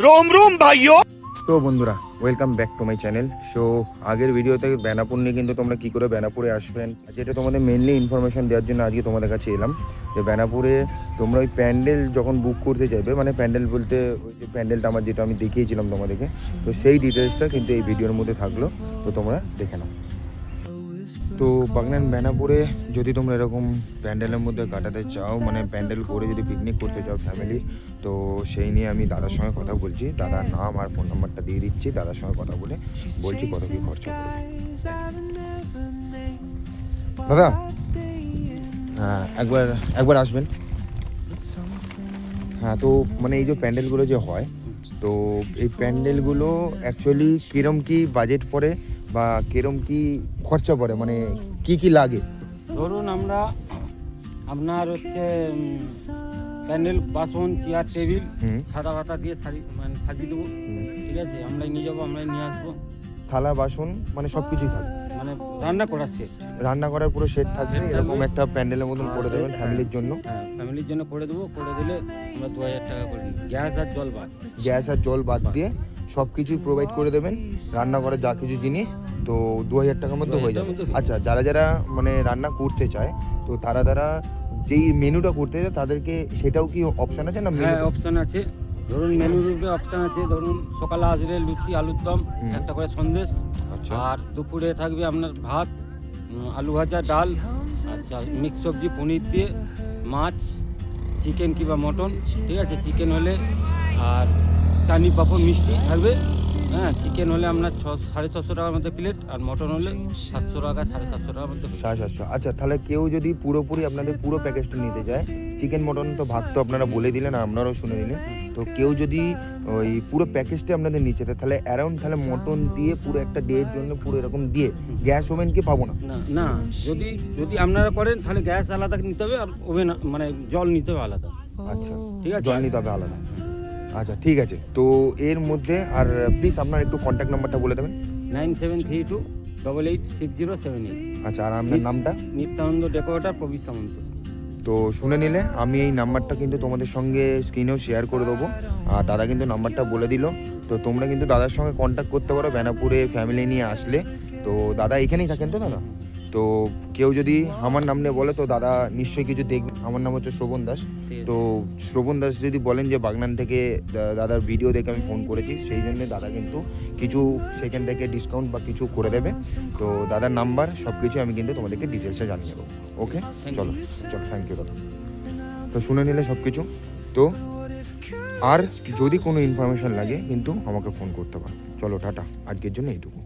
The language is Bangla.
रोम रोम भाइयों। তো বন্ধুরা welcome back to my channel. So আগের ভিডিওতে বেনাপুর নিয়ে কিন্তু তোমরা কী করে বেনাপুরে আসবেন যেটা তোমাদের মেনলি ইনফরমেশন দেওয়ার জন্য আজকে তোমাদের কাছে এলাম। যে বেনাপুরে তোমরা ওই প্যান্ডেল যখন বুক করতে চাইবে, মানে প্যান্ডেল বলতে ওই যে প্যান্ডেলটা আমার যেটা আমি দেখিয়েছিলাম তোমাদেরকে, তো সেই ডিটেলসটা কিন্তু এই ভিডিওর মধ্যে থাকলো, তো তোমরা দেখে নাও। তো বাগনান বেনাপুরে যদি তোমরা এরকম প্যান্ডেলের মধ্যে কাটাতে চাও, মানে প্যান্ডেল করে যদি পিকনিক করতে চাও ফ্যামিলি, তো সেই নিয়ে আমি দাদার সঙ্গে কথা বলছি। দাদার নাম আর ফোন নাম্বারটা দিয়ে দিচ্ছি, দাদার সঙ্গে কথা বলে বলছি কত কী খরচা পড়বে। দাদা হ্যাঁ একবার আসবেন। হ্যাঁ, তো মানে এই যে প্যান্ডেলগুলো যে হয়, তো এই প্যান্ডেলগুলো অ্যাকচুয়ালি কীরম কী বাজেট পড়ে বা কীরম কী খরচা পড়ে, মানে কি কি লাগে? ধরুন আমরা আপনার হচ্ছে প্যান্ডেল, বাসন, চেয়ার, টেবিল সাদা পাতা দিয়ে মানে সাজিয়ে দেবো। ঠিক আছে, আমরাই নিয়ে যাবো, আমরাই নিয়ে আসবো। থালা বাসন মানে সব কিছুই থাকবে, মানে রান্না করার সেট, রান্না করার পুরো সেট থাকবে। এরকম একটা প্যান্ডেলের মতন করে দেবেন ফ্যামিলির জন্য। হ্যাঁ, ফ্যামিলির জন্য করে দেবো। করে দিলে আমরা 2000 টাকা করে নিই। গ্যাস আর জল বাদ, গ্যাস আর জল বাদ দিয়ে সব কিছুই প্রোভাইড করে দেবেন। রান্না করার যা কিছু জিনিস তো 2000 টাকার মধ্যে হয়ে যাবে। আচ্ছা, যারা মানে রান্না করতে চায়, তো তারা যেই মেনুটা করতে চায় তাদেরকে সেটাও কি অপশান আছে না? হ্যাঁ, অপশান আছে। ধরুন মেনুর উপরে অপশান আছে। ধরুন সকালে আসলে লুচি, আলুর দম, একটা করে সন্দেশ। আচ্ছা, আর দুপুরে থাকবে আপনার ভাত, আলু ভাজা, ডাল, আচ্ছা মিক্স সবজি, পনির দিয়ে, মাছ, চিকেন কিংবা মটন। ঠিক আছে, চিকেন হলে আর চাটনি, পাঁপড়, মিষ্টি থাকবে। হ্যাঁ, চিকেন হলে আপনার 650 টাকার মধ্যে প্লেট, আর মটন হলে 700 টাকা, 750 টাকার মধ্যে। 750। আচ্ছা, তাহলে কেউ যদি পুরোপুরি আপনাদের পুরো প্যাকেজটা নিতে চায়, চিকেন মটন তো ভাত তো আপনারা বলে দিলেন, আপনারাও শুনে নিলেন, তো কেউ যদি ওই পুরো প্যাকেজটা আপনাদের নিচে দেয়, তাহলে অ্যারাউন্ড তাহলে মটন দিয়ে পুরো একটা ডের জন্য পুরো এরকম দিয়ে গ্যাস ওভেন কি পাবো না? না, যদি আপনারা করেন তাহলে গ্যাস আলাদা নিতে হবে, আর ওভেন মানে জল নিতে হবে আলাদা। আচ্ছা, ঠিক আছে, জল নিতে হবে আলাদা। আচ্ছা ঠিক আছে। তো এর মধ্যে আর প্লিজ আপনার একটু কন্ট্যাক্ট নাম্বারটা বলে দেবেন। 9732886078। আচ্ছা, আর আপনার নামটা? নিত্যানন্দ ডেকোরেটর, প্রবীর সামন্ত। তো শুনে নিলে আমি এই নাম্বারটা কিন্তু তোমাদের সঙ্গে স্ক্রিনেও শেয়ার করে দেবো, আর দাদা কিন্তু নাম্বারটা বলে দিল। তো তোমরা কিন্তু দাদার সঙ্গে কন্ট্যাক্ট করতে পারো বেনাপুরে ফ্যামিলি নিয়ে আসলে। তো দাদা এখানেই থাকেন তো দাদা? তো কেউ যদি আমার নাম নিয়ে বলে তো দাদা নিশ্চয়ই কিছু দেখবে। আমার নাম হচ্ছে শ্রবণ দাস। তো শ্রবণ দাস যদি বলেন যে বাগনান থেকে দাদার ভিডিও দেখে আমি ফোন করেছি, সেই জন্য দাদা কিন্তু কিছু সেখান থেকে ডিসকাউন্ট বা কিছু করে দেবে। তো দাদার নাম্বার সব কিছু আমি কিন্তু তোমাদেরকে ডিটেলসে জানিয়ে দেবো। ওকে, চলো থ্যাংক ইউ দাদা। তো শুনে নিলে সব কিছু। তো আর যদি কোনো ইনফরমেশন লাগে কিন্তু আমাকে ফোন করতে পারো। চলো টাটা, আজকের জন্য এইটুকু।